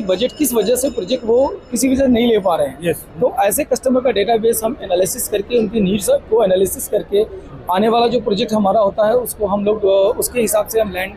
उनकी बजट किस वजह से प्रोजेक्ट वो किसी वजह से नहीं ले पा रहे हैं। तो ऐसे कस्टमर का डेटाबेस हम एनालिसिस करके, उनकी नीड्स को एनालिसिस करके आने वाला जो प्रोजेक्ट हमारा होता है उसको हम लोग उसके हिसाब से हम लैंड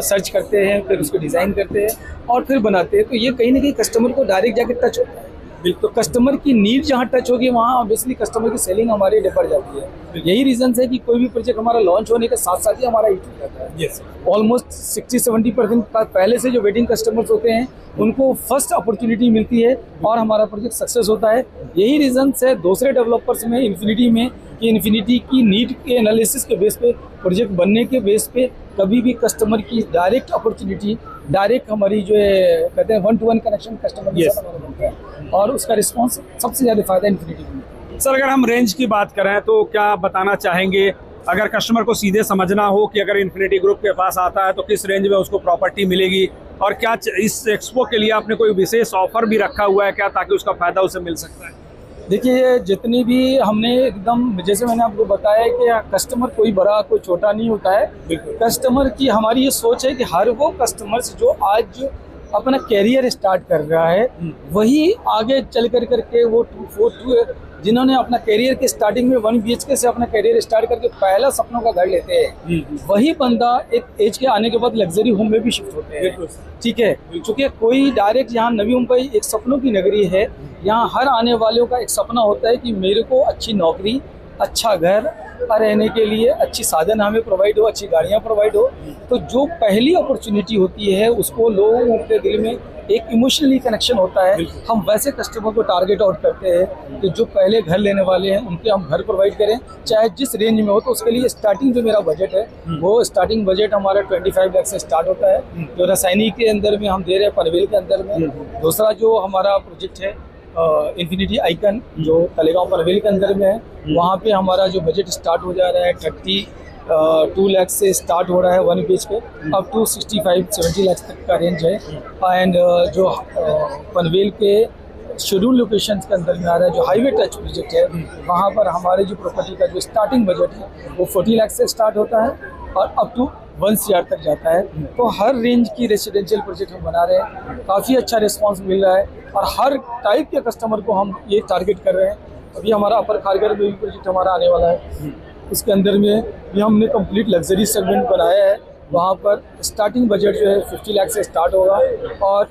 सर्च करते हैं, फिर उसको डिज़ाइन करते हैं और फिर बनाते हैं। तो ये कहीं ना कहीं कस्टमर को डायरेक्ट जाके टच होता है। बिल्कुल, कस्टमर की नीड जहाँ टच होगी वहाँ ऑब्वियसली कस्टमर की सेलिंग हमारी बढ़ जाती है। यही रीज़न है कि कोई भी प्रोजेक्ट हमारा लॉन्च होने के साथ साथ ही हमारा हिट हो जाता है। ऑलमोस्ट 60-70% पहले से जो वेटिंग कस्टमर्स होते हैं उनको फर्स्ट अपॉर्चुनिटी मिलती है और हमारा प्रोजेक्ट सक्सेस होता है। यही रीज़न है दूसरे डेवलपर्स में इन्फिनिटी में कि इन्फिनिटी की नीड के एनालिसिस के बेस पे, प्रोजेक्ट बनने के बेस पे कभी भी कस्टमर की डायरेक्ट अपॉर्चुनिटी, डायरेक्ट हमारी जो है कहते हैं 1-to-1 कनेक्शन कस्टमर के साथ हमारा बनता है और उसका रिस्पॉन्स सबसे ज़्यादा फायदा इन्फिनिटी को। सर, अगर हम रेंज की बात करें तो क्या बताना चाहेंगे, अगर कस्टमर को सीधे समझना हो कि अगर इन्फिनिटी ग्रुप के पास आता है तो किस रेंज में उसको प्रॉपर्टी मिलेगी, और क्या इस एक्सपो के लिए आपने कोई विशेष ऑफर भी रखा हुआ है क्या, ताकि उसका फायदा उसे मिल सकता है? देखिए, जितनी भी हमने एकदम जैसे मैंने आपको बताया कि कस्टमर कोई बड़ा कोई छोटा नहीं होता है। कस्टमर की हमारी ये सोच है कि हर वो कस्टमर्स जो आज अपना कैरियर स्टार्ट कर रहा है वही आगे चल करके वो 2-4 जिन्होंने अपना कैरियर के स्टार्टिंग में 1 BHK से अपना कैरियर स्टार्ट करके पहला सपनों का घर लेते हैं, वही बंदा एक एज के आने के बाद लग्जरी होम में भी शिफ्ट होते हैं। ठीक है, क्योंकि कोई डायरेक्ट यहाँ नवी मुंबई एक सपनों की नगरी है। यहाँ हर आने वालों का एक सपना होता है कि मेरे को अच्छी नौकरी, अच्छा घर रहने के लिए, अच्छी साधन हमें प्रोवाइड हो, अच्छी गाड़ियाँ प्रोवाइड हो। तो जो पहली अपॉर्चुनिटी होती है उसको लोगों के दिल में एक इमोशनली कनेक्शन होता है। हम वैसे कस्टमर को टारगेट आउट करते हैं कि जो पहले घर लेने वाले हैं उनके हम घर प्रोवाइड करें, चाहे जिस रेंज में हो। तो उसके लिए स्टार्टिंग जो मेरा बजट है वो स्टार्टिंग बजट हमारा 25 लाख से स्टार्ट होता है, जो रासायनिक के अंदर में हम दे रहे हैं, पनवेल के अंदर में। दूसरा जो हमारा प्रोजेक्ट है इन्फिनिटी आइकन जो तलेगांव पनवेल के अंदर में है, वहाँ पे हमारा जो बजट स्टार्ट हो जा रहा है 32 लाख से स्टार्ट हो रहा है 1 BHK, अप टू 65-70 लाख तक का रेंज है। एंड जो पनवेल के शेड्यूल लोकेशंस के अंदर में आ रहा है जो हाईवे टच प्रोजेक्ट है, वहाँ पर हमारे जो प्रॉपर्टी का जो स्टार्टिंग बजट है वो 40 लाख से स्टार्ट होता है और अप टू 1 CR तक जाता है। तो हर रेंज की रेसिडेंशियल प्रोजेक्ट हम बना रहे हैं, काफ़ी अच्छा रिस्पांस मिल रहा है और हर टाइप के कस्टमर को हम ये टारगेट कर रहे हैं। अभी हमारा अपर खारगर में भी प्रोजेक्ट हमारा आने वाला है, उसके अंदर में भी हमने कंप्लीट लग्जरी सेगमेंट बनाया है। वहाँ पर स्टार्टिंग बजट जो है 50 लाख से स्टार्ट होगा और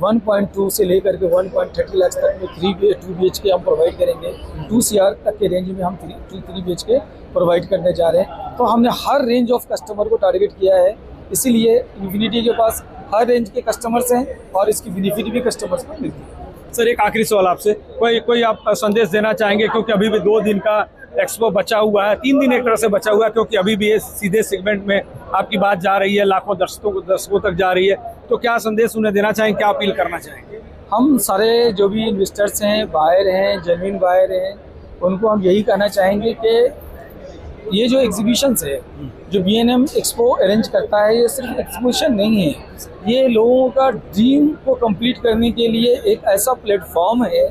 1.2 से लेकर के 1.30 लाख तक में 2 BHK हम प्रोवाइड करेंगे। 2 CR तक के रेंज में हम 3 BHK प्रोवाइड करने जा रहे हैं। तो हमने हर रेंज ऑफ कस्टमर को टारगेट किया है, इसीलिए इन्फिनिटी के पास हर रेंज के कस्टमर्स हैं और इसकी बेनिफिट भी कस्टमर्स को मिलती है। सर, एक आखिरी सवाल आपसे, कोई आप संदेश देना चाहेंगे, क्योंकि अभी भी 2 दिन का एक्सपो बचा हुआ है, 3 दिन एक तरह से बचा हुआ है, क्योंकि अभी भी ये सीधे सेगमेंट में आपकी बात जा रही है, लाखों दर्शकों तक जा रही है, तो क्या संदेश उन्हें देना चाहेंगे, क्या अपील करना चाहेंगे? हम सारे जो भी इन्वेस्टर्स हैं, बायर हैं, जेन्युइन बायर हैं, उनको हम यही कहना चाहेंगे कि ये जो एग्जीबिशंस है जो B&M एक्सपो अरेंज करता है, ये सिर्फ एग्जीबिशन नहीं है, ये लोगों का ड्रीम को कंप्लीट करने के लिए एक ऐसा प्लेटफॉर्म है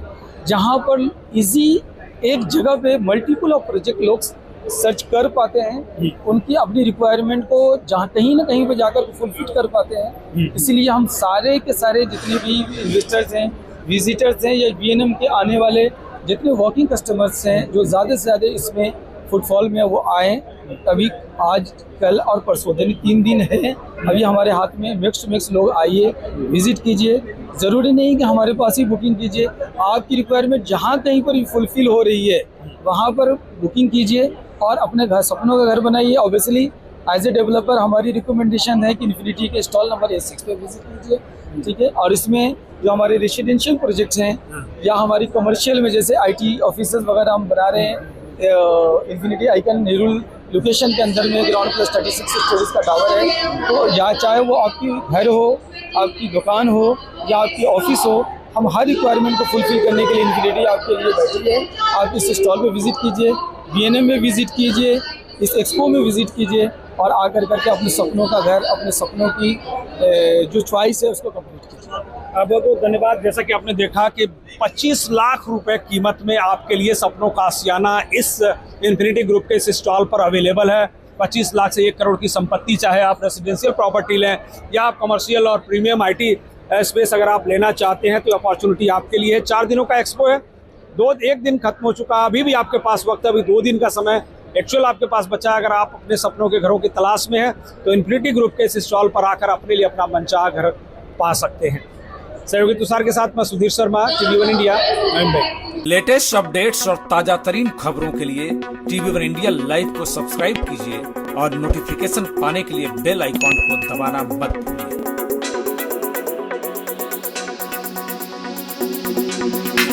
जहाँ पर इजी एक जगह पे मल्टीपल ऑफ प्रोजेक्ट लोग सर्च कर पाते हैं, उनकी अपनी रिक्वायरमेंट को जहाँ कहीं ना कहीं पे जाकर फुलफिल कर पाते हैं। इसीलिए हम सारे के सारे जितने भी इन्वेस्टर्स हैं, विजिटर्स हैं या B&M के आने वाले जितने वॉकिंग कस्टमर्स हैं जो ज़्यादा से ज़्यादा इसमें फुटफॉल में वो आएँ। अभी आज कल और परसों दिन 3 दिन है अभी हमारे हाथ में, मैक्स लोग आइए, विजिट कीजिए। ज़रूरी नहीं कि हमारे पास ही बुकिंग कीजिए, आपकी रिक्वायरमेंट जहाँ कहीं पर भी फुलफिल हो रही है वहाँ पर बुकिंग कीजिए और अपने घर सपनों का घर बनाइए। ऑब्वियसली एज ए डेवलपर हमारी रिकमेंडेशन है कि इन्फिनिटी के स्टॉल नंबर A6 पे विजिट कीजिए, ठीक है। और इसमें जो हमारे रेसिडेंशियल प्रोजेक्ट्स हैं या हमारी कमर्शियल में जैसे IT ऑफिसेज वगैरह हम बना रहे हैं, इन्फिनिटी आइकन नेहरू लोकेशन के अंदर में ग्राउंड प्लस 36 स्टोरीज का टावर है। तो या चाहे वो आपकी घर हो, आपकी दुकान हो या आपकी ऑफिस हो, हम हर रिक्वायरमेंट को फुलफिल करने के लिए इन्फिनिटी आपके लिए बैठी है। आप इस स्टॉल पे विजिट कीजिए, B&M में विजिट कीजिए, इस एक्सपो में विजिट कीजिए और आकर करके अपने सपनों का घर, अपने सपनों की जो चॉइस है उसको कंप्लीट कीजिए। बहुत बहुत धन्यवाद। जैसा कि आपने देखा कि 25 लाख रुपए कीमत में आपके लिए सपनों का आशियाना इस इन्फिनिटी ग्रुप के इस स्टॉल पर अवेलेबल है। 25 लाख से 1 करोड़ की संपत्ति, चाहे आप रेसिडेंशियल प्रॉपर्टी लें या आप कमर्शियल और प्रीमियम IT स्पेस अगर आप लेना चाहते हैं तो अपॉर्चुनिटी आपके लिए है। 4 दिनों का एक्सपो है, एक दिन खत्म हो चुका, अभी भी आपके पास वक्त है, अभी 2 दिन का समय एक्चुअल आपके पास बचा है। अगर आप अपने सपनों के घरों की तलाश में हैं तो इन्फिनिटी ग्रुप के इस स्टॉल पर आकर अपने लिए अपना मनचाहा घर पा सकते हैं। सहयोगी तुषार के साथ मैं Sudhir Sharma, TV1 India, Mumbai. Latest updates और ताजा तरीन खबरों के लिए TV1 इंडिया लाइव को सब्सक्राइब कीजिए और नोटिफिकेशन पाने के लिए बेल आइकॉन को दबाना मत भूलिए।